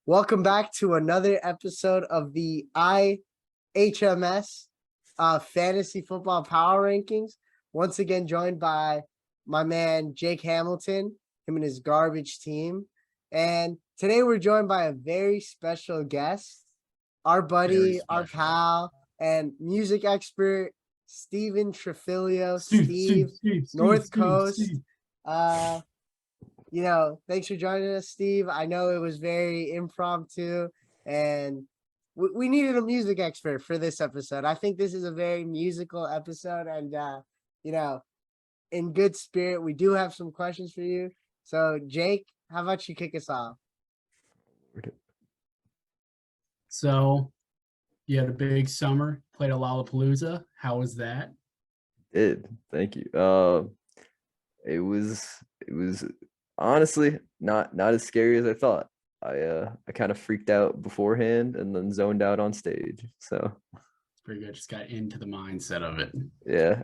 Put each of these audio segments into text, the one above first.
Welcome back to another episode of the IHMS Fantasy Football Power Rankings. Once again, joined by my man Jake Hamilton, him and his garbage team. And today we're joined by a very special guest, our buddy, our pal, and music expert, Steven Trifilio. Steve, North Coast. Thanks for joining us, Steve. I know it was very impromptu, and we needed a music expert for this episode. I think this is a very musical episode, and in good spirit, we do have some questions for you. So, Jake, how about you kick us off? So, you had a big summer, played a Lollapalooza. How was that? Thank you. It was honestly not as scary as I thought. I kind of freaked out beforehand and then zoned out on stage. So it's pretty good. Just got into the mindset of it. Yeah,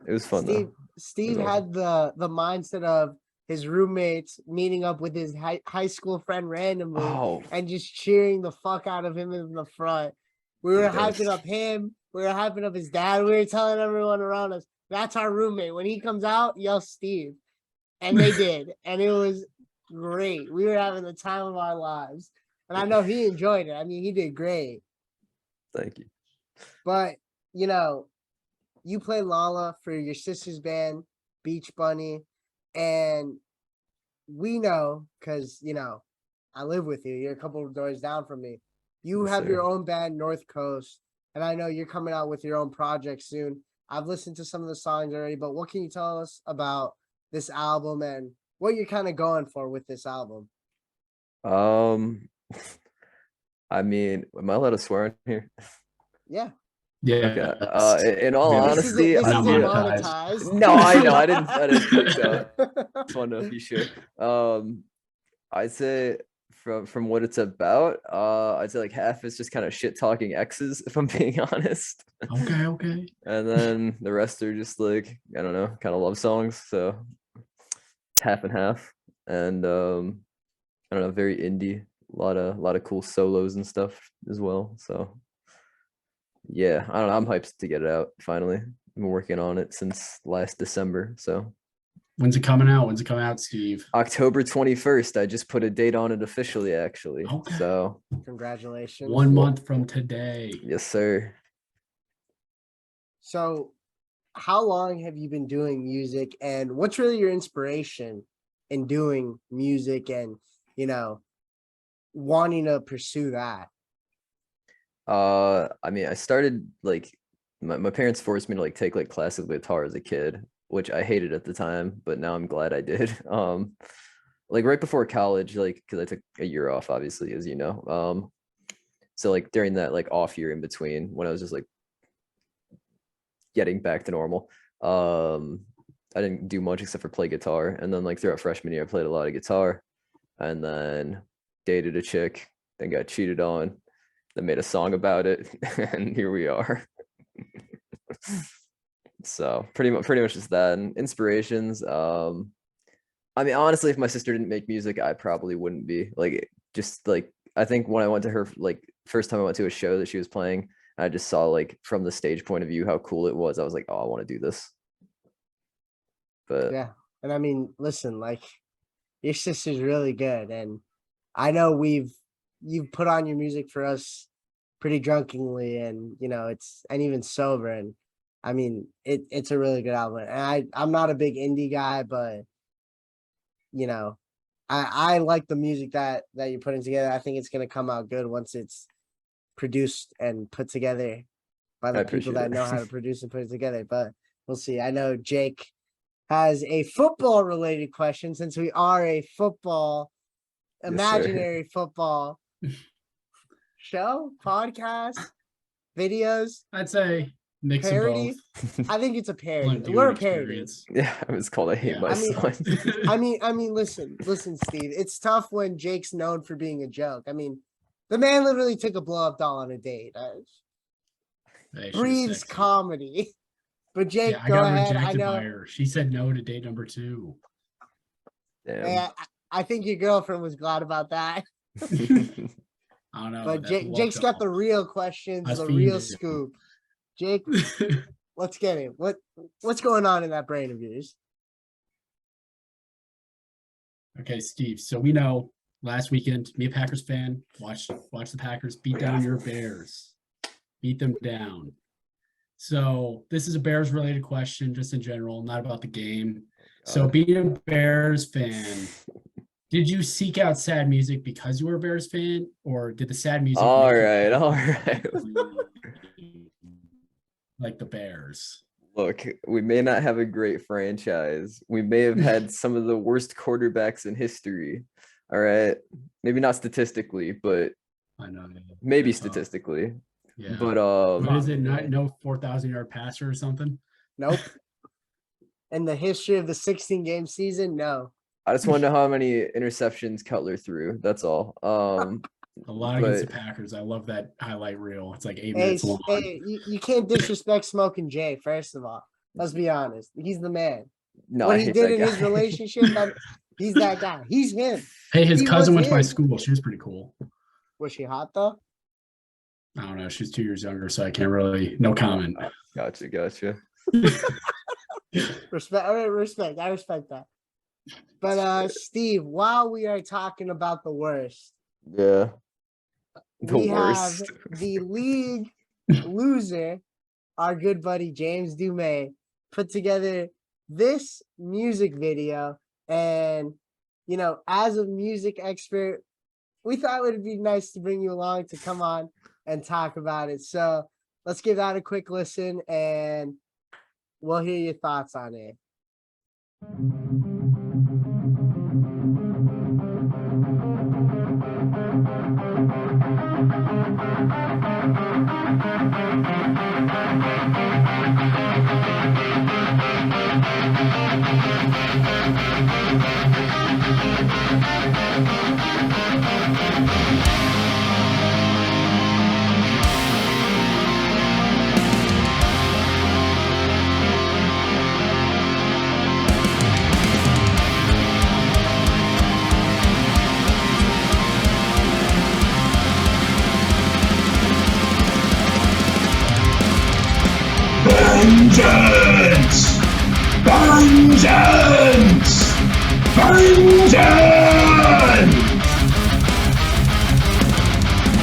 it was fun. Steve had the mindset of his roommates meeting up with his high school friend randomly and just cheering the fuck out of him in the front. We were hyping up him. We were hyping up his dad. We were telling everyone around us, that's our roommate. When he comes out, yell Steve. And they did. And it was great. We were having the time of our lives. And I know he enjoyed it. I mean, he did great. Thank you. But, you play Lala for your sister's band, Beach Bunny. And we know, because, I live with you. You're a couple of doors down from me. You have your own band, North Coast. And I know you're coming out with your own project soon. I've listened to some of the songs already, but what can you tell us about this album and what you're kind of going for with this album? I mean, am I allowed to swear in here? Yeah. Yeah. Okay. In all honesty, this is monetized. No, I know. I didn't think so. Just want to be sure. I'd say from what it's about, I'd say like half is just kind of shit talking exes, if I'm being honest. Okay. And then the rest are just like, I don't know, kind of love songs. So it's half and half. And I don't know, very indie. A lot of cool solos and stuff as well. So yeah, I don't know. I'm hyped to get it out finally. I've been working on it since last December. So when's it coming out, Steve? October 21st. I just put a date on it officially, actually. Okay. So congratulations. 1 month from today. Yes, sir. So how long have you been doing music, and what's really your inspiration in doing music and, wanting to pursue that? I mean, I started like my parents forced me to like take like classical guitar as a kid, which I hated at the time, but now I'm glad I did. Like right before college, like because I took a year off, obviously, as you know. So like during that like off year in between when I was just like getting back to normal, I didn't do much except for play guitar. And then like throughout freshman year, I played a lot of guitar, and then dated a chick, then got cheated on, then made a song about it, and here we are. So pretty much just that. And inspirations, I mean, honestly, if my sister didn't make music, I probably wouldn't be. Like, just like I think when I went to her, like first time I went to a show that she was playing, I just saw like from the stage point of view how cool it was. I was like, oh, I want to do this. But yeah, and I mean, listen, like your sister's really good, and I know you've put on your music for us pretty drunkenly, and it's and even sober, and I mean it's a really good album. And I'm not a big indie guy, but I like the music that you're putting together. I think it's gonna come out good once it's produced and put together by the people that know how to produce and put it together. But we'll see. I know Jake has a football related question, since we are a football imaginary football show, podcast, videos. I'd say mix parody. of both. I think it's a parody. We're a parody. Yeah, it was called I Hate My Son. I mean, listen, Steve. It's tough when Jake's known for being a joke. I mean, the man literally took a blow up doll on a date. Breathes comedy. But Jake, I go got ahead. rejected by her. She said no to date number 2. Damn. Yeah, I think your girlfriend was glad about that. I don't know. But that's Jake, Jake's got the real questions, That's the real fiending. scoop. Jake, let's get it. What's going on in that brain of yours? Okay, Steve. So we know last weekend, me a Packers fan, watched the Packers beat down your Bears, beat them down. So this is a Bears related question, just in general, not about the game. So being a Bears fan, did you seek out sad music because you were a Bears fan, or did the sad music All make you right, feel all right. like the Bears? Look, we may not have a great franchise. We may have had some of the worst quarterbacks in history. All right. Maybe not statistically, but I know. maybe That's tough. statistically. Yeah. But What is it? Not no 4,000-yard passer or something? Nope. In the history of the 16-game season, no. I just want to know how many interceptions Cutler threw. That's all. A lot against the Packers. I love that highlight reel. It's like 8 minutes long. Hey, you can't disrespect Smoking Jay, first of all. Let's be honest. He's the man. No, what I he hate did that in his guy. relationship, he's that guy. He's him. Hey, his He cousin was went to my him. school. She was pretty cool. Was she hot though? I don't know. She's 2 years younger, so I can't really. No comment. Gotcha. Respect. All right, respect. I respect that. But Steve, while we are talking about the worst, Yeah. we have the league loser, our good buddy James Dumais, put together this music video. And, as a music expert, we thought it would be nice to bring you along to come on and talk about it. So let's give that a quick listen and we'll hear your thoughts on it. Vengeance! Vengeance! Vengeance!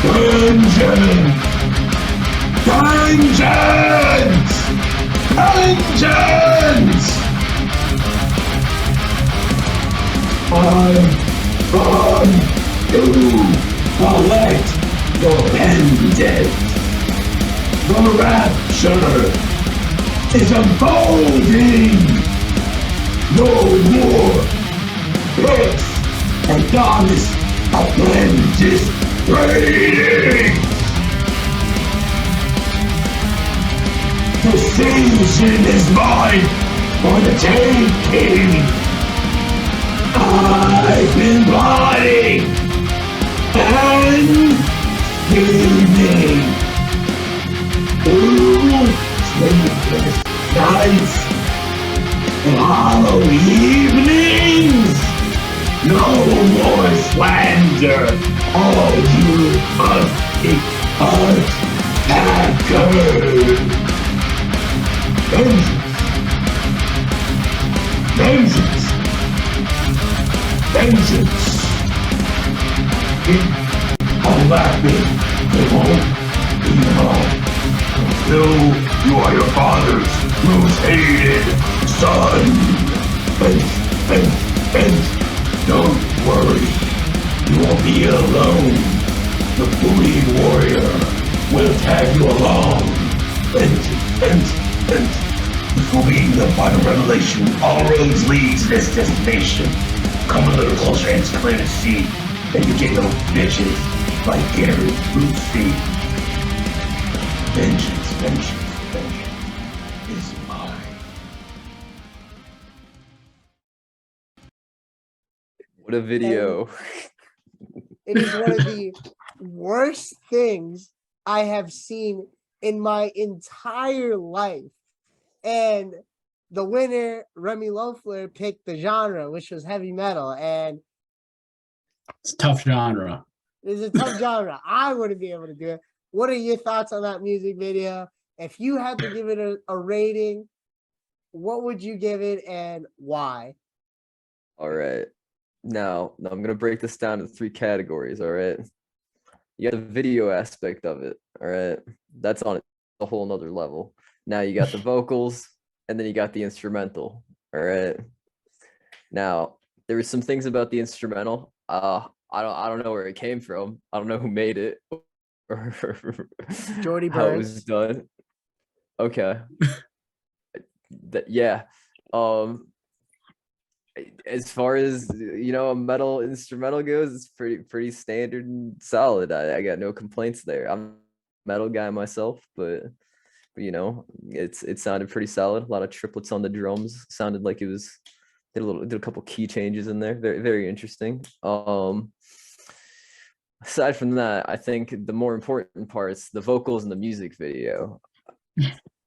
Vengeance! Vengeance! Vengeance! I'm on to collect your vengeance. The rapture is unfolding. No more pits and darkness apprentice raiding. The season is mine for the taking. I've been plotting and scheming. Sleepless nights and hollow evenings. No more slander. All you ugly attackers. Vengeance. Vengeance. I'm laughing. It won't be long. Until you are your father's most hated son. And don't worry, you won't be alone. The booty warrior will tag you along. And this will be the final revelation. All roads lead to this destination. Come a little closer and clear to see that you get no bitches like Gary Lucy. Vengeance is mine. What a video. It is one of the worst things I have seen in my entire life. And the winner, Remy Loeffler, picked the genre, which was heavy metal. And It's a tough genre. It's a tough genre. I wouldn't be able to do it. What are your thoughts on that music video? If you had to give it a rating, what would you give it and why? All right. Now I'm gonna break this down into 3 categories. All right. You got the video aspect of it. All right. That's on a whole nother level. Now you got the vocals, and then you got the instrumental. All right. Now there were some things about the instrumental. I don't know where it came from. I don't know who made it or Jordy how it Burns. was done. Okay. Yeah. As far as a metal instrumental goes, it's pretty standard and solid. I got no complaints there. I'm a metal guy myself, but it sounded pretty solid. A lot of triplets on the drums. Sounded like it was did a couple key changes in there. Very, very interesting. Aside from that, I think the more important parts, the vocals and the music video.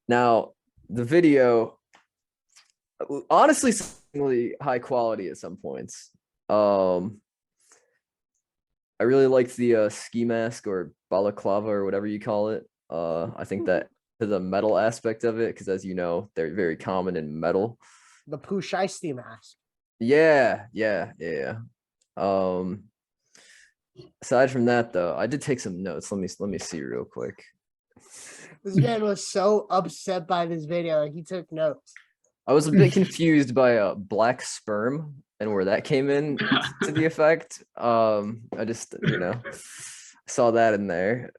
Now, the video, honestly, really high quality at some points. I really liked the ski mask or balaclava or whatever you call it. I think that the metal aspect of it, because as you know, they're very common in metal. The Pooh Shiesty mask. Yeah. Aside from that, though, I did take some notes. Let me see real quick. This man was so upset by this video. He took notes. I was a bit confused by black sperm and where that came in to the effect. I just saw that in there.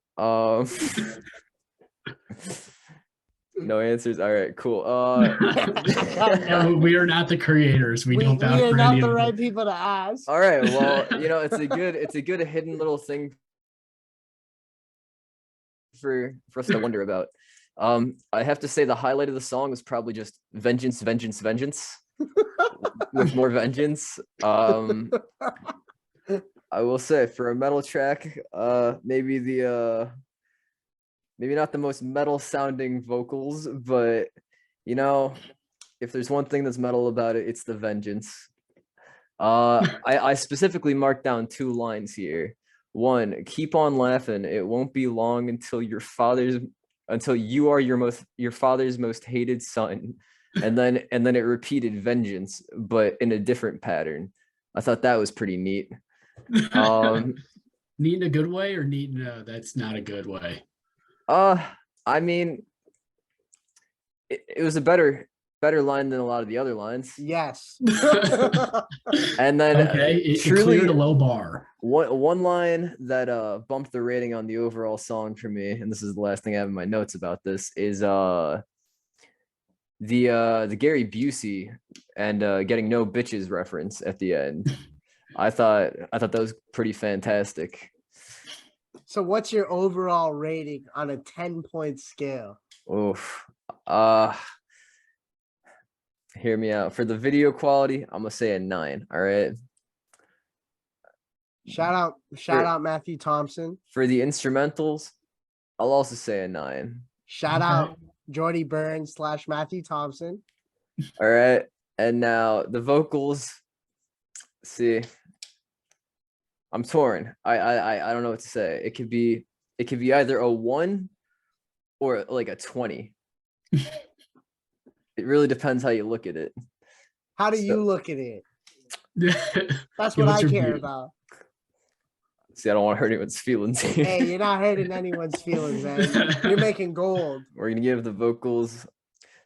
No answers. All right, cool. No, we are not the creators. We don't we vouch are for not any the of right it. people to ask. All right, well, it's a good hidden little thing for us to wonder about. I have to say the highlight of the song was probably just vengeance, vengeance, vengeance with more vengeance. I will say for a metal track, maybe not the most metal sounding vocals, but if there's one thing that's metal about it, it's the vengeance. I specifically marked down 2 lines here. 1, keep on laughing. It won't be long until you are your father's most hated son. And then it repeated vengeance, but in a different pattern. I thought that was pretty neat. Neat in a good way or neat in a that's not a good way? I mean, it was a better line than a lot of the other lines. Yes. And then Okay, it truly cleared a low bar. one line that bumped the rating on the overall song for me, and this is the last thing I have in my notes about this, is the Gary Busey and getting no bitches reference at the end. I thought that was pretty fantastic. So what's your overall rating on a 10-point scale? Oof. Hear me out. For the video quality, I'm gonna say a 9. All right. Shout out Matthew Thompson. For the instrumentals, I'll also say a 9. Shout Okay. out Jordy Burns / Matthew Thompson. All right. And now the vocals. See, I'm torn. I don't know what to say. It could be either a 1 or like a 20. It really depends how you look at it. How do you So- look at it? That's Yeah, what what's I your care view? about. See, I don't want to hurt anyone's feelings here. Hey, you're not hurting anyone's feelings, man. You're making gold. We're gonna give the vocals.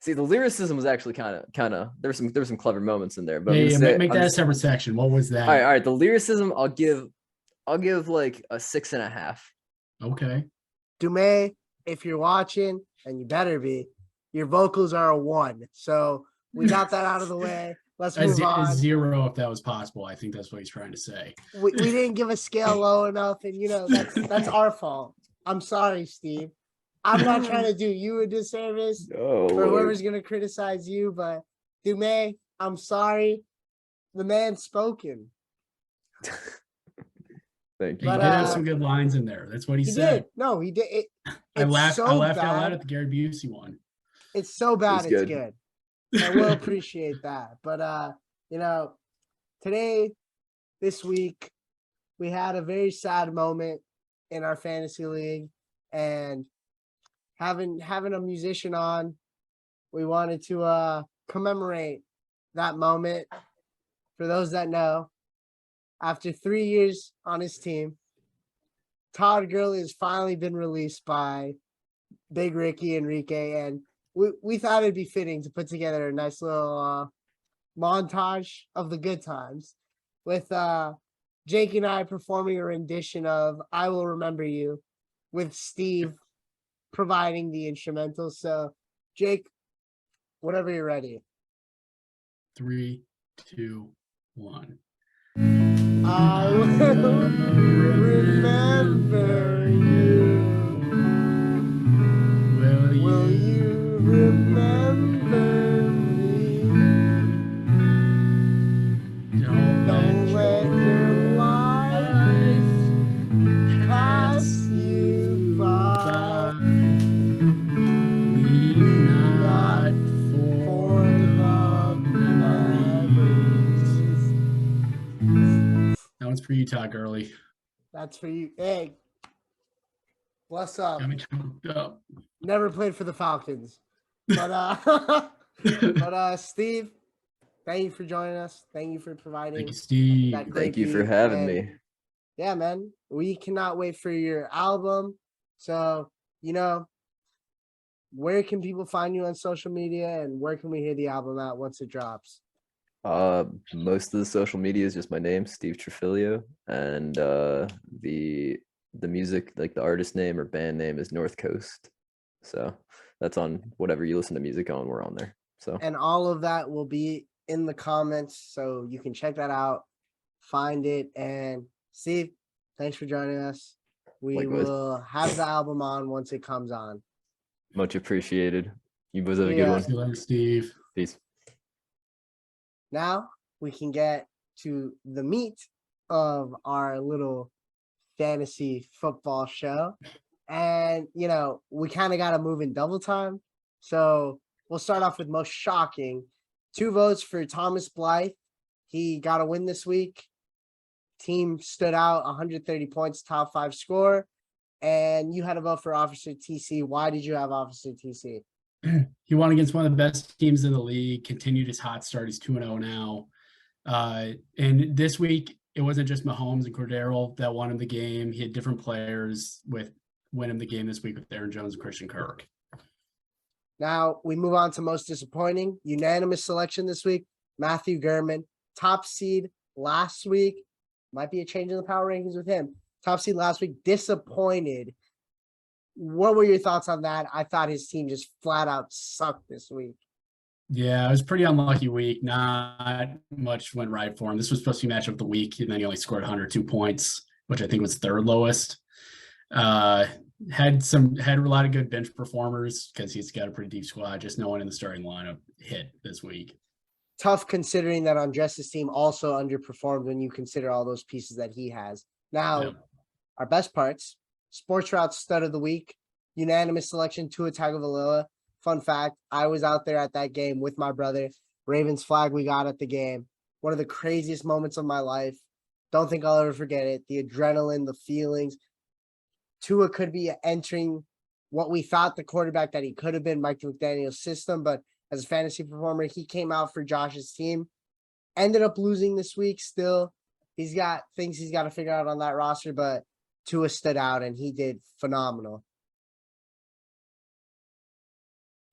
See, the lyricism was actually kind of there were some clever moments in there. But I'm Yeah, gonna say- make I'm that a just- separate section. What was that? all right. The lyricism, I'll give like a 6.5. Okay. Dume, if you're watching, and you better be, your vocals are a 1. So we got that out of the way. Let's A move on. 0 if that was possible. I think that's what he's trying to say. We didn't give a scale low enough, and that's our fault. I'm sorry, Steve. I'm not trying to do you a disservice Oh, or Lord. whoever's gonna criticize you, but Dume, I'm sorry. The man's spoken. Thank He you. But, did have some good lines in there. That's what he He said. did. No, he did. I laughed So out loud bad. at the Gary Busey one. It's so bad. It's It's good. good. I will appreciate that. But today, this week, we had a very sad moment in our fantasy league, and having a musician on, we wanted to commemorate that moment. For those that know, after 3 years on his team, Todd Gurley has finally been released by Big Ricky Enrique, and we thought it'd be fitting to put together a nice little montage of the good times with Jake and I performing a rendition of I Will Remember You, with Steve providing the instrumental. So, Jake, whenever you're ready. 3, 2, 1. I will remember you. Will you remember me? Don't let your life pass you by. Not for the memories. That one's for you, Todd Gurley. That's for you. Hey, what's up? Got me choked up. Never played for the Falcons, but Steve, thank you for joining us. Thank you for providing Thank you, Steve. that great Thank you for beat, having and me. yeah, man, we cannot wait for your album. So, where can people find you on social media, and where can we hear the album at once it drops? Most of the social media is just my name, Steve Trifilio, and the music, like the artist name or band name, is North Coast. So that's on whatever you listen to music on, we're on there. So And all of that will be in the comments, so you can check that out, find it. And Steve, thanks for joining us. We Likewise. will have the album on once it comes on. much appreciated. You both have a Yeah. good See you one. later, Steve. Peace. Now we can get to the meat of our little fantasy football show. And, we kind of got to move in double time. So we'll start off with most shocking. 2 votes for Thomas Blythe. He got a win this week. Team stood out, 130 points, top 5 score. And you had a vote for Officer TC. Why did you have Officer TC? He won against one of the best teams in the league, continued his hot start. He's 2-0 now. And this week, it wasn't just Mahomes and Cordero that won him the game. He had different players win him the game this week with Aaron Jones and Christian Kirk. Now we move on to most disappointing. Unanimous selection this week, Matthew Gurman, top seed last week. Might be a change in the power rankings with him. Top seed last week, disappointed. What were your thoughts on that? I thought his team just flat out sucked this week. Yeah, it was a pretty unlucky week. Not much went right for him. This was supposed to be match of the week, and then he only scored 102 points, which I think was 3rd lowest. Had a lot of good bench performers because he's got a pretty deep squad. Just no one in the starting lineup hit this week. Tough considering that Andres' team also underperformed when you consider all those pieces that he has. Now, Yep. Our best parts, Sports Route Stud of the Week, unanimous selection, Tua Tagovailoa. Fun fact, I was out there at that game with my brother. Ravens flag we got at the game. One of the craziest moments of my life. Don't think I'll ever forget it. The adrenaline, the feelings. Tua could be entering what we thought the quarterback that he could have been, Mike McDaniel's system, but as a fantasy performer, he came out for Josh's team. Ended up losing this week still. He's got things he's got to figure out on that roster, but Tua stood out and he did phenomenal.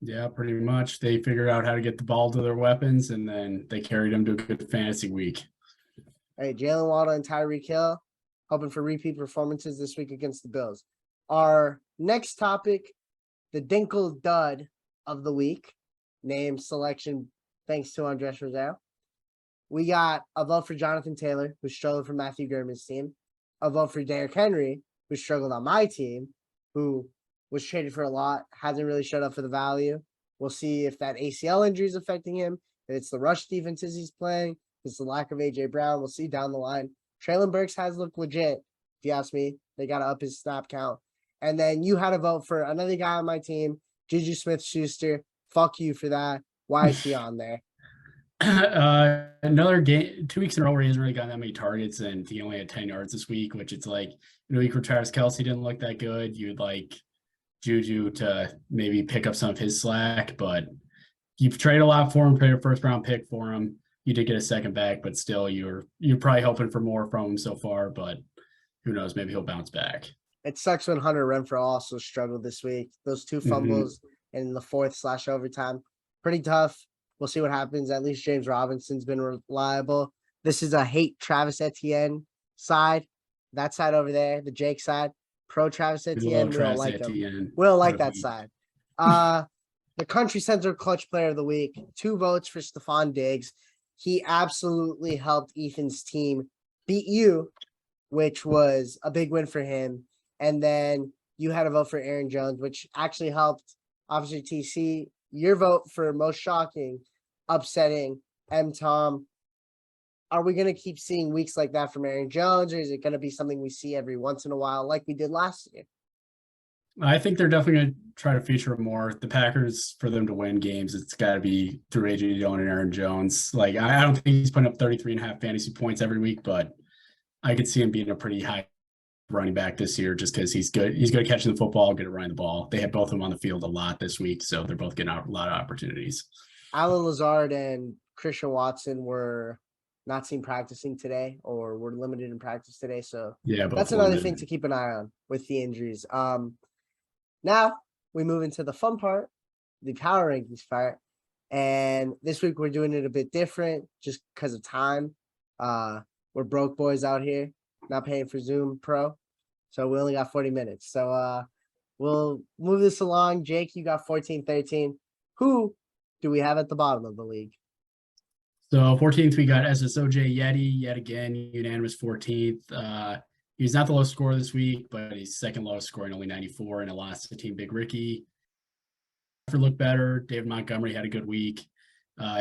Yeah, pretty much. They figured out how to get the ball to their weapons, and then they carried them to a good fantasy week. Hey, Jalen Waddle and Tyreek Hill, hoping for repeat performances this week against the Bills. Our next topic, the Dinkle Dud of the week, name selection thanks to Andres Rosero. We got a vote for Jonathan Taylor, who struggled for Matthew Gurman's team. A vote for Derrick Henry, who struggled on my team, who was traded for a lot, hasn't really showed up for the value. We'll see if that ACL injury is affecting him, if it's the rush defenses he's playing, if it's the lack of A.J. Brown. We'll see down the line. Traylon Burks has looked legit, if you ask me. They got to up his snap count. And then you had a vote for another guy on my team, Juju Smith-Schuster. Fuck you for that. Why is he on there? Another game, 2 weeks in a row where he hasn't really gotten that many targets, and he only had 10 yards this week, which it's like, in a week where Travis Kelce didn't look that good, you'd like Juju to maybe pick up some of his slack, but you've traded a lot for him, traded a first round pick for him. You did get a second back, but still you're probably hoping for more from him so far, but who knows, maybe he'll bounce back. It sucks when Hunter Renfrow also struggled this week. Those two fumbles in the fourth/overtime, pretty tough. We'll see what happens. At least James Robinson's been reliable. This is a hate Travis Etienne side. That side over there, the Jake side, pro Travis Etienne. We don't like him. We don't like that side. The Country Center Clutch Player of the Week, 2 votes for Stephon Diggs. He absolutely helped Ethan's team beat you, which was a big win for him. And then you had a vote for Aaron Jones, which actually helped, obviously, TC. Your vote for most shocking, upsetting Tom. Are we going to keep seeing weeks like that from Aaron Jones, or is it going to be something we see every once in a while like we did last year? I think they're definitely going to try to feature more. The Packers, for them to win games, it's got to be through A.J. Dillon and Aaron Jones. Like, I don't think he's putting up 33.5 fantasy points every week, but I could see him being a pretty high running back this year just because he's good. He's good at catching the football, good at running the ball. They had both of them on the field a lot this week, so they're both getting a lot of opportunities. Alan Lazard and Christian Watson were not seen practicing today, or were limited in practice today. So yeah, that's another thing to keep an eye on with the injuries. Now we move into the fun part, the power rankings part. And this week we're doing it a bit different just because of time. We're broke boys out here, not paying for Zoom Pro. So we only got 40 minutes. So we'll move this along. Jake, you got 14-13. Who do we have at the bottom of the league? So 14th, we got SSOJ Yeti yet again, unanimous 14th. He's not the lowest scorer this week, but he's second lowest scoring, only 94, and a loss to Team Big Ricky. Looked better. David Montgomery had a good week.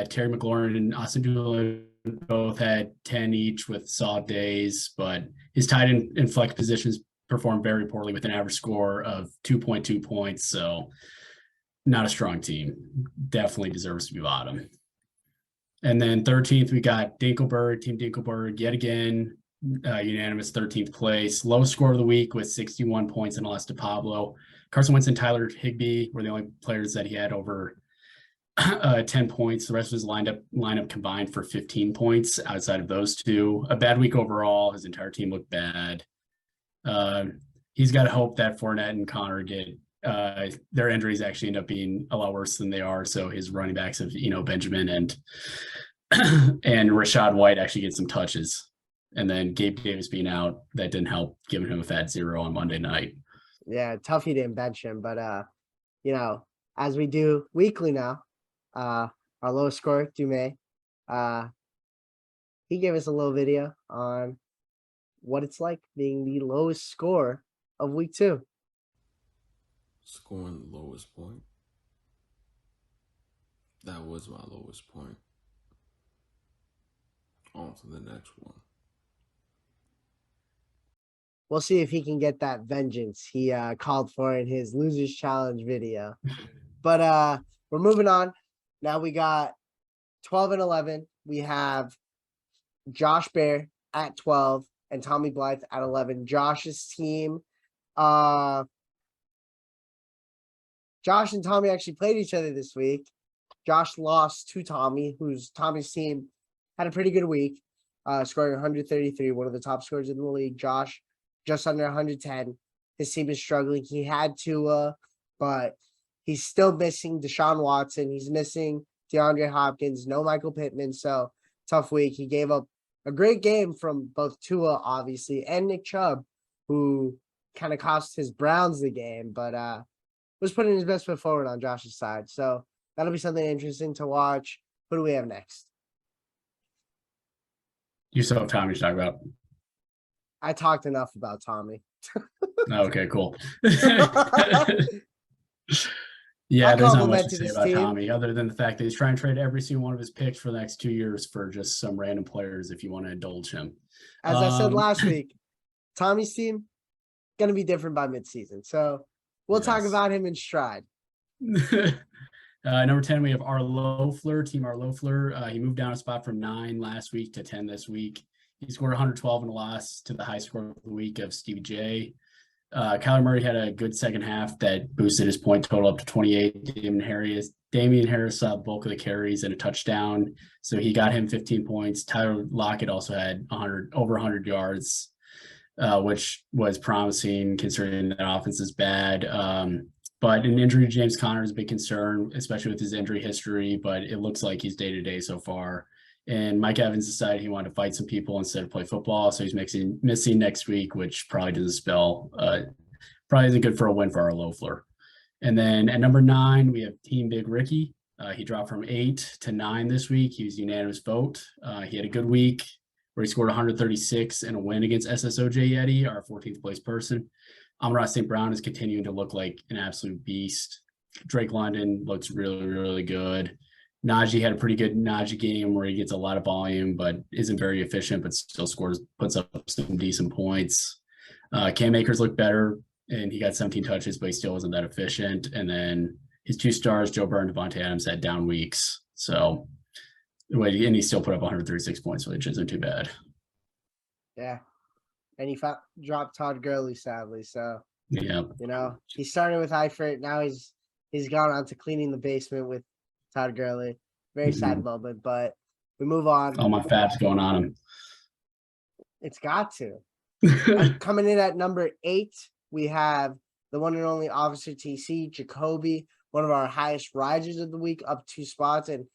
Terry McLaurin and Austin Doolin both had 10 each with solid days, but his tight end and flex positions performed very poorly with an average score of 2.2 points. So not a strong team. Definitely deserves to be bottom. And then 13th, we got Dinkelberg, Team Dinkelberg, yet again, unanimous 13th place. Lowest score of the week with 61 points and a loss to Pablo. Carson Wentz and Tyler Higbee were the only players that he had over 10 points. The rest of his lineup combined for 15 points outside of those two. A bad week overall. His entire team looked bad. He's got to hope that Fournette and Connor get their injuries actually end up being a lot worse than they are. So his running backs of Benjamin and Rashad White actually get some touches. And then Gabe Davis being out, that didn't help, giving him a fat 0 on Monday night. Yeah, tough he didn't bench him, but as we do weekly now, our lowest scorer, Dume, he gave us a little video on what it's like being the lowest score of week 2. Scoring the lowest point. That was my lowest point. On to the next one. We'll see if he can get that vengeance he called for in his Losers Challenge video. But we're moving on. Now we got 12 and 11. We have Josh Bear at 12 and Tommy Blythe at 11. Josh's team. Josh and Tommy actually played each other this week. Josh lost to Tommy, Tommy's team had a pretty good week, scoring 133, one of the top scorers in the league. Josh just under 110. His team is struggling. He had Tua, but he's still missing Deshaun Watson. He's missing DeAndre Hopkins, no Michael Pittman. So tough week. He gave up a great game from both Tua, obviously, and Nick Chubb, who kind of cost his Browns the game, but was putting his best foot forward on Josh's side. So that'll be something interesting to watch. Who do we have next? You still have Tommy to talk about. I talked enough about Tommy. Okay, cool. Yeah, there's not much to say about Tommy other than the fact that he's trying to trade every single one of his picks for the next 2 years for just some random players if you want to indulge him. As I said last week, Tommy's team going to be different by midseason. So we'll talk about him in stride. Number 10, we have our Loeffler, Team Our Loeffler. He moved down a spot from 9 last week to 10 this week. He scored 112 in a loss to the high score of the week of Stevie J. Kyler Murray had a good second half that boosted his point total up to 28. Damian Harris saw the bulk of the carries and a touchdown, so he got him 15 points. Tyler Lockett also had over 100 yards, which was promising considering that offense is bad. But an injury to James Conner is a big concern, especially with his injury history, but it looks like he's day-to-day so far. And Mike Evans decided he wanted to fight some people instead of play football, so he's missing next week, which probably doesn't spell probably isn't good for a win for our Loeffler. And then at number 9, we have Team Big Ricky. He dropped from 8 to 9 this week. He was unanimous vote. He had a good week where he scored 136 and a win against SSOJ Yeti, our 14th place person. Amon-Ra St. Brown is continuing to look like an absolute beast. Drake London looks really, really good. Najee had a pretty good Najee game where he gets a lot of volume, but isn't very efficient, but still puts up some decent points. Cam Akers looked better, and he got 17 touches, but he still wasn't that efficient. And then his 2 stars, Joe Burrow and Devontae Adams, had down weeks. So, and he still put up 136 points, which isn't too bad. Yeah. And he dropped Todd Gurley, sadly. So, yeah, he started with Eifert. Now he's gone on to cleaning the basement with Todd Gurley. Very sad moment, but we move on. All my fab's going on him. It's got to. Coming in at number 8, we have the one and only Officer TC, Jacoby, one of our highest risers of the week, up 2 spots. And,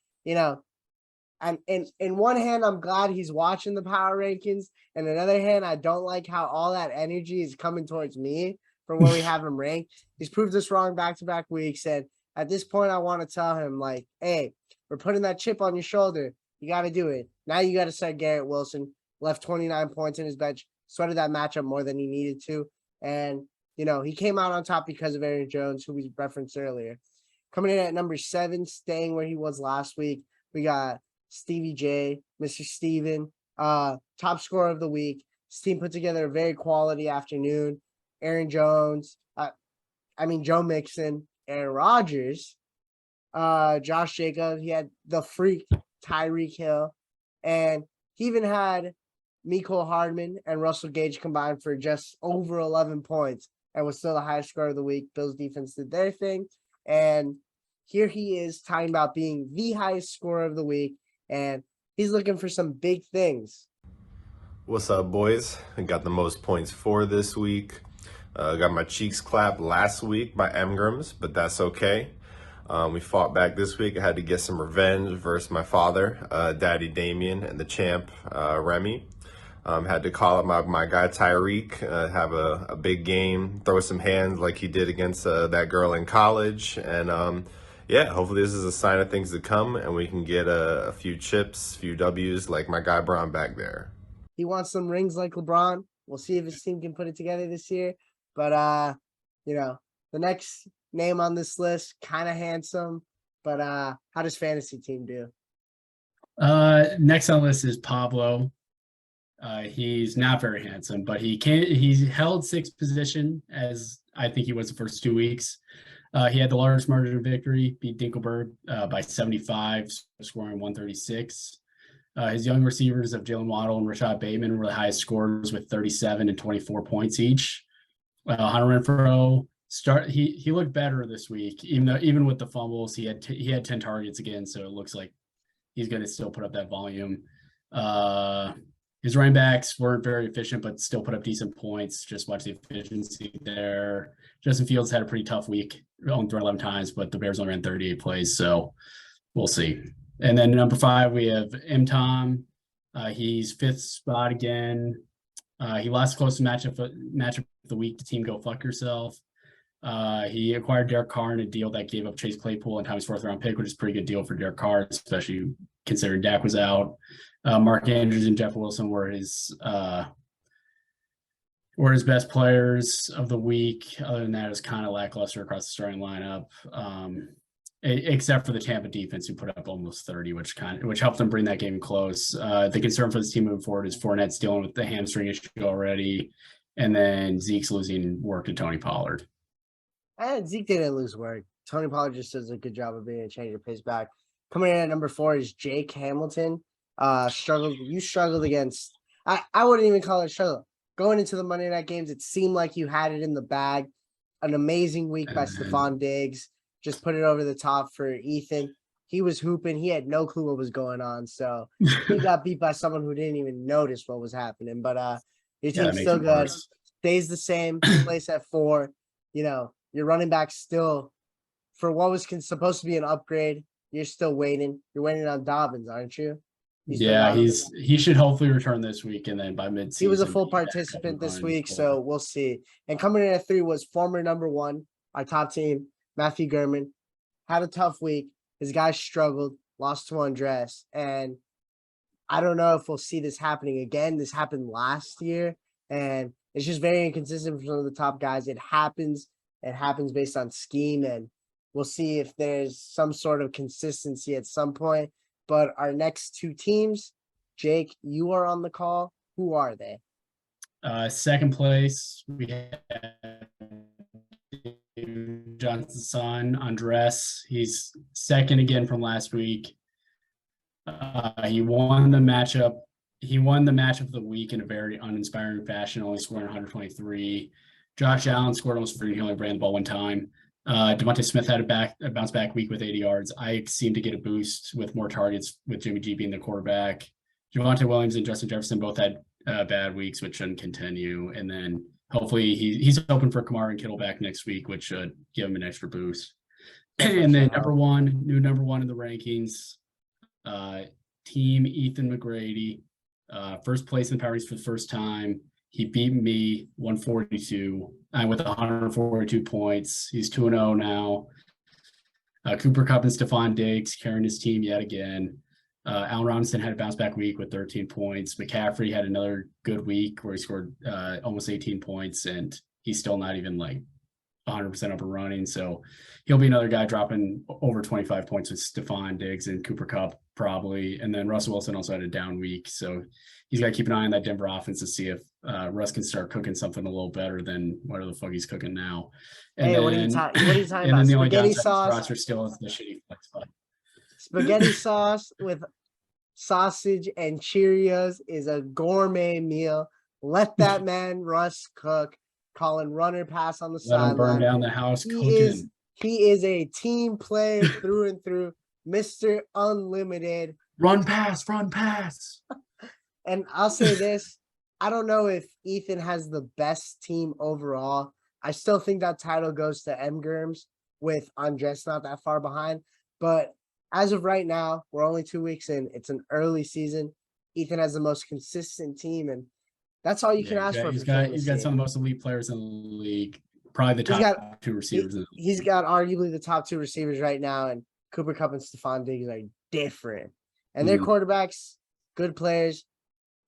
and in one hand, I'm glad he's watching the power rankings. And another hand, I don't like how all that energy is coming towards me for where we have him ranked. He's proved us wrong back-to-back weeks. And at this point, I want to tell him, like, hey, we're putting that chip on your shoulder. You got to do it. Now you got to start Garrett Wilson. Left 29 points in his bench. Sweated that matchup more than he needed to. And, he came out on top because of Aaron Jones, who we referenced earlier. Coming in at number 7, staying where he was last week, we got Stevie J, Mr. Steven, top scorer of the week. His team put together a very quality afternoon. Aaron Jones, Joe Mixon, Aaron Rodgers, Josh Jacobs. He had the freak Tyreek Hill, and he even had Mecole Hardman and Russell Gage combined for just over 11 points and was still the highest scorer of the week. Bills defense did their thing, and here he is talking about being the highest scorer of the week, and he's looking for some big things. What's up, boys? I got the most points for this week. Got my cheeks clapped last week by Emgrams, but that's okay. We fought back this week. I had to get some revenge versus my father, Daddy Damien, and the champ, Remy. Had to call up my guy Tyreek, have a big game, throw some hands like he did against that girl in college. And hopefully this is a sign of things to come, and we can get a few chips, few W's like my guy Braun back there. He wants some rings like LeBron. We'll see if his team can put it together this year. But, the next name on this list, kind of handsome. But how does fantasy team do? Next on the list is Pablo. He's not very handsome, but he held 6th position, as I think he was the first 2 weeks. He had the largest margin of victory, beat Dinkelberg by 75, scoring 136. His young receivers of Jalen Waddle and Rashad Bateman were the highest scorers with 37 and 24 points each. Hunter Renfrow he looked better this week, even with the fumbles. He had 10 targets again, so it looks like he's going to still put up that volume. His running backs weren't very efficient, but still put up decent points. Just watch the efficiency there. Justin Fields had a pretty tough week, only thrown 11 times, but the Bears only ran 38 plays, so we'll see. And then number 5, we have M. He's 5th spot again. He lost close to matchup of the week to Team Go Fuck Yourself. He acquired Derek Carr in a deal that gave up Chase Claypool and Tommy's 4th round pick, which is a pretty good deal for Derek Carr, especially considering Dak was out. Mark Andrews and Jeff Wilson were his best players of the week. Other than that, it was kind of lackluster across the starting lineup, except for the Tampa defense, who put up almost 30, which helped them bring that game close. The concern for this team moving forward is Fournette's dealing with the hamstring issue already, and then Zeke's losing work to Tony Pollard. Zeke didn't lose work. Tony Pollard just does a good job of being a change of pace back. Coming in at number 4 is Jake Hamilton. You struggled against. I wouldn't even call it struggle. Going into the Monday night games, it seemed like you had it in the bag. An amazing week by Stephon Diggs. Just put it over the top for Ethan. He was hooping. He had no clue what was going on. So he got beat by someone who didn't even notice what was happening. But your team's still good. Stays the same. Place at 4. You know, your running back still, for what was supposed to be an upgrade, you're still waiting. You're waiting on Dobbins, aren't you? He should hopefully return this week, and then by midseason. He was a full participant this week, so we'll see. And coming in at 3 was former number 1, our top team, Matthew Gurman. Had a tough week. His guys struggled, lost to Andres, and I don't know if we'll see this happening again. This happened last year, and it's just very inconsistent for some of the top guys. It happens. It happens based on scheme, and we'll see if there's some sort of consistency at some point. But our next 2 teams, Jake, you are on the call. Who are they? Second place, we have Johnson's son, Andres. He's second again from last week. He won the matchup. He won the matchup of the week in a very uninspiring fashion, only scoring 123. Josh Allen scored almost 3. He only ran the ball 1 time. Devontae Smith had a bounce back week with 80 yards. I seem to get a boost with more targets with Jimmy G being the quarterback. Javonte Williams and Justin Jefferson both had bad weeks, which shouldn't continue. And then hopefully he's hoping for Kamara and Kittle back next week, which should give him an extra boost. And then number one in the rankings, team Ethan McGrady, first place in the power rankings for the first time. He beat me 142 with 142 points. He's 2-0 now. Cooper Kupp and Stephon Diggs carrying his team yet again. Allen Robinson had a bounce back week with 13 points. McCaffrey had another good week where he scored almost 18 points, and he's still not even like 100% up and running. So he'll be another guy dropping over 25 points with Stephon Diggs and Cooper Kupp probably. And then Russell Wilson also had a down week. So he's got to keep an eye on that Denver offense to see if Russ can start cooking something a little better than whatever the fuck he's cooking now. And hey, then, what are you talking and about? Then the only Spaghetti downside sauce. roster still is the shitty flex spot. Spaghetti sauce with sausage and Cheerios is a gourmet meal. Let that man Russ cook. Calling runner pass on the Let him burn sideline. down the house cooking. He is a team player through and through. Mr. Unlimited. Run pass. And I'll say this. I don't know if Ethan has the best team overall. I still think that title goes to Mgurms with Andres not that far behind. But as of right now, we're only 2 weeks in. It's an early season. Ethan has the most consistent team, and that's all you can ask for. He's got some of the most elite players in the league. Probably the top 2 receivers. He's got arguably the top 2 receivers right now, and Cooper Kupp and Stephon Diggs are different. And their quarterbacks, good players,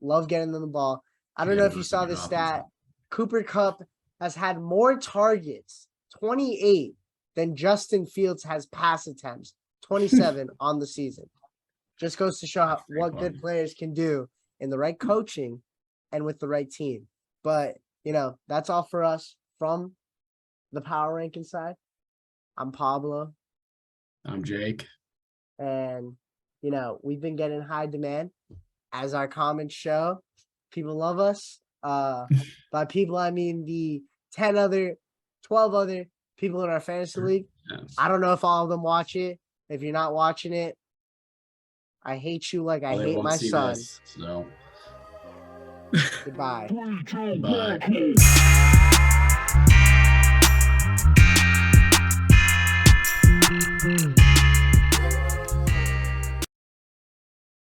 love getting them the ball. I don't know if you saw this stat. Cooper Kupp has had more targets, 28, than Justin Fields has pass attempts, 27 on the season. Just goes to show what good players can do in the right coaching and with the right team. But, that's all for us from the power ranking side. I'm Pablo. I'm Jake. And, we've been getting high demand as our comments show. People love us. By people, I mean the 12 other people in our fantasy league. Yes. I don't know if all of them watch it. If you're not watching it, I hate you like I hate my son. So Goodbye. bye.